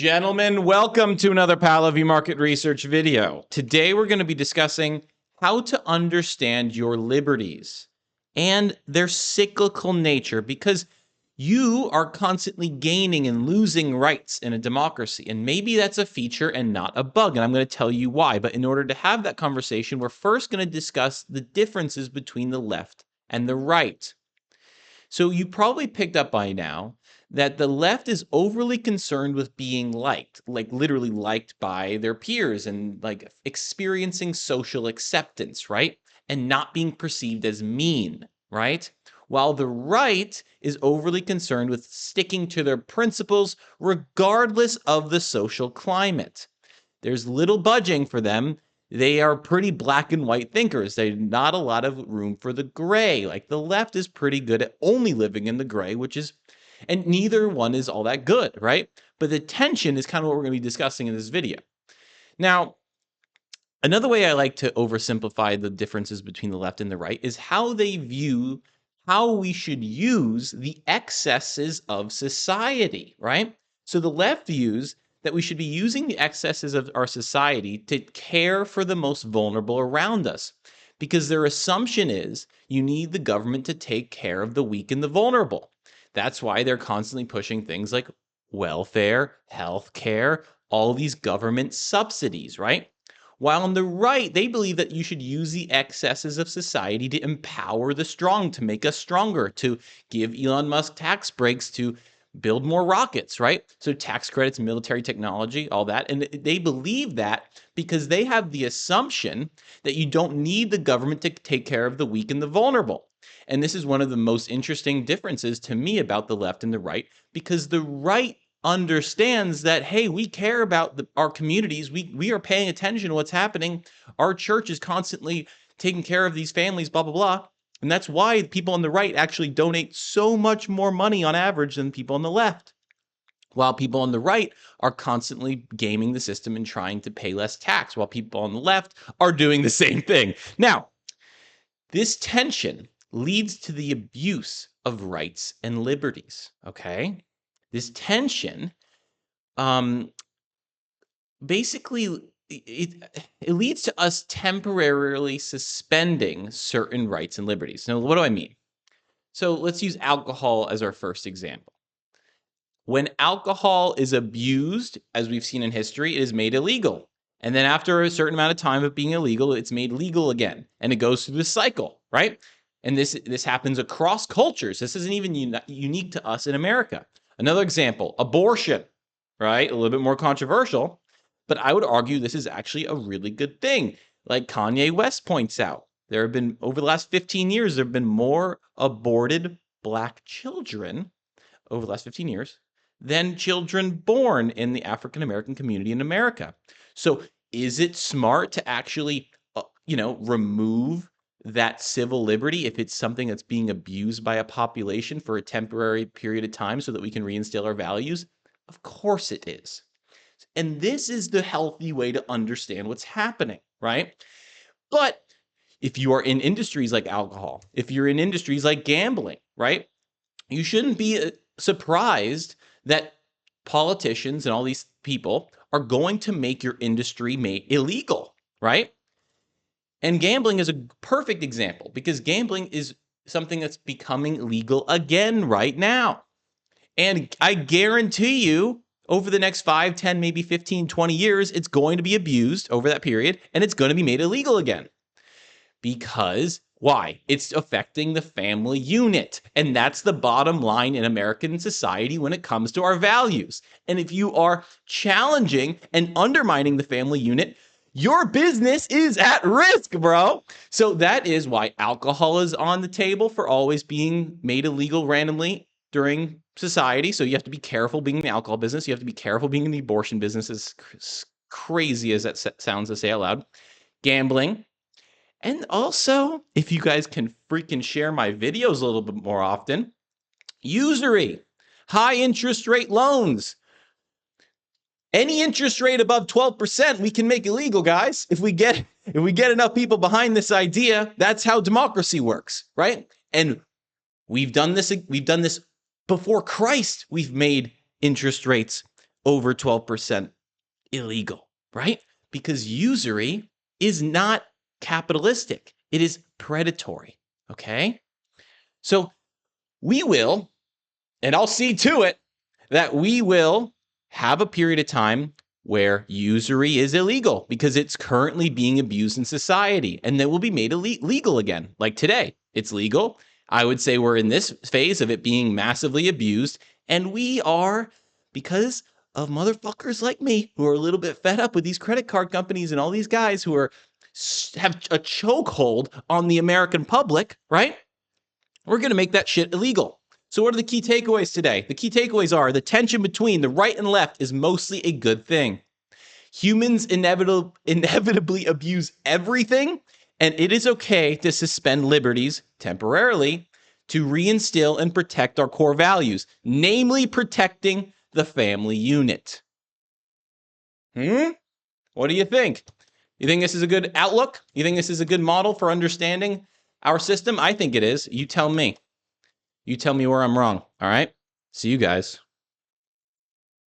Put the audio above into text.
Gentlemen, welcome to another Pal of You Market Research video. Today we're going to be discussing how to understand your liberties and their cyclical nature, because you are constantly gaining and losing rights in a democracy, and maybe that's a feature and not a bug, and I'm going to tell you why. But in order to have that conversation, we're first going to discuss the differences between the left and the right. So you probably picked up by now that the left is overly concerned with being liked, like literally liked by their peers and like experiencing social acceptance, right? And not being perceived as mean, right? While the right is overly concerned with sticking to their principles regardless of the social climate. There's little budging for them. They are pretty black and white thinkers. There's not a lot of room for the gray. Like the left is pretty good at only living in the gray, and neither one is all that good, right? But the tension is kind of what we're going to be discussing in this video. Now, another way I like to oversimplify the differences between the left and the right is how they view how we should use the excesses of society, right? So the left views that we should be using the excesses of our society to care for the most vulnerable around us, because their assumption is you need the government to take care of the weak and the vulnerable. That's why they're constantly pushing things like welfare, health care, all these government subsidies, right? While on the right, they believe that you should use the excesses of society to empower the strong, to make us stronger, to give Elon Musk tax breaks, to build more rockets, right? So tax credits, military technology, all that. And they believe that because they have the assumption that you don't need the government to take care of the weak and the vulnerable. And this is one of the most interesting differences to me about the left and the right, because the right understands that, hey, we care about our communities. We are paying attention to what's happening. Our church is constantly taking care of these families, blah, blah, blah. And that's why people on the right actually donate so much more money on average than people on the left. While people on the right are constantly gaming the system and trying to pay less tax, while people on the left are doing the same thing. Now, this tension leads to the abuse of rights and liberties, okay? This tension basically it leads to us temporarily suspending certain rights and liberties. Now, what do I mean? So let's use alcohol as our first example. When alcohol is abused, as we've seen in history, it is made illegal. And then after a certain amount of time of being illegal, it's made legal again. And it goes through this cycle, right? And this happens across cultures. This isn't even unique to us in America. Another example, abortion, right? A little bit more controversial, but I would argue this is actually a really good thing. Like Kanye West points out, there have been, over the last 15 years, there have been more aborted Black children over the last 15 years than children born in the African American community in America. So is it smart to actually, remove that civil liberty if it's something that's being abused by a population for a temporary period of time so that we can reinstill our values? Of course it is. And this is the healthy way to understand what's happening, right? But if you are in industries like alcohol, if you're in industries like gambling, right, you shouldn't be surprised that politicians and all these people are going to make your industry illegal, right? And gambling is a perfect example, because gambling is something that's becoming legal again right now. And I guarantee you, over the next 5, 10, maybe 15, 20 years, it's going to be abused over that period, and it's going to be made illegal again. Because why? It's affecting the family unit. And that's the bottom line in American society when it comes to our values. And if you are challenging and undermining the family unit, your business is at risk, bro. So that is why alcohol is on the table for always being made illegal randomly during society. So you have to be careful being in the alcohol business. You have to be careful being in the abortion business, as crazy as that sounds to say out loud. Gambling. And also, if you guys can freaking share my videos a little bit more often, usury, high interest rate loans. Any interest rate above 12%, we can make illegal, guys. If we get enough people behind this idea, that's how democracy works, right? And we've done this before Christ. We've made interest rates over 12% illegal, right? Because usury is not capitalistic. It is predatory, okay? So we will, and I'll see to it that we will have a period of time where usury is illegal because it's currently being abused in society, and then will be made legal again. Like today, it's legal. I would say we're in this phase of it being massively abused, and we are, because of motherfuckers like me who are a little bit fed up with these credit card companies and all these guys who have a chokehold on the American public, right? We're going to make that shit illegal. So what are the key takeaways today? The key takeaways are the tension between the right and left is mostly a good thing. Humans inevitably abuse everything, and it is okay to suspend liberties temporarily to reinstill and protect our core values, namely protecting the family unit. What do you think? You think this is a good outlook? You think this is a good model for understanding our system? I think it is. You tell me. You tell me where I'm wrong. All right? See you guys.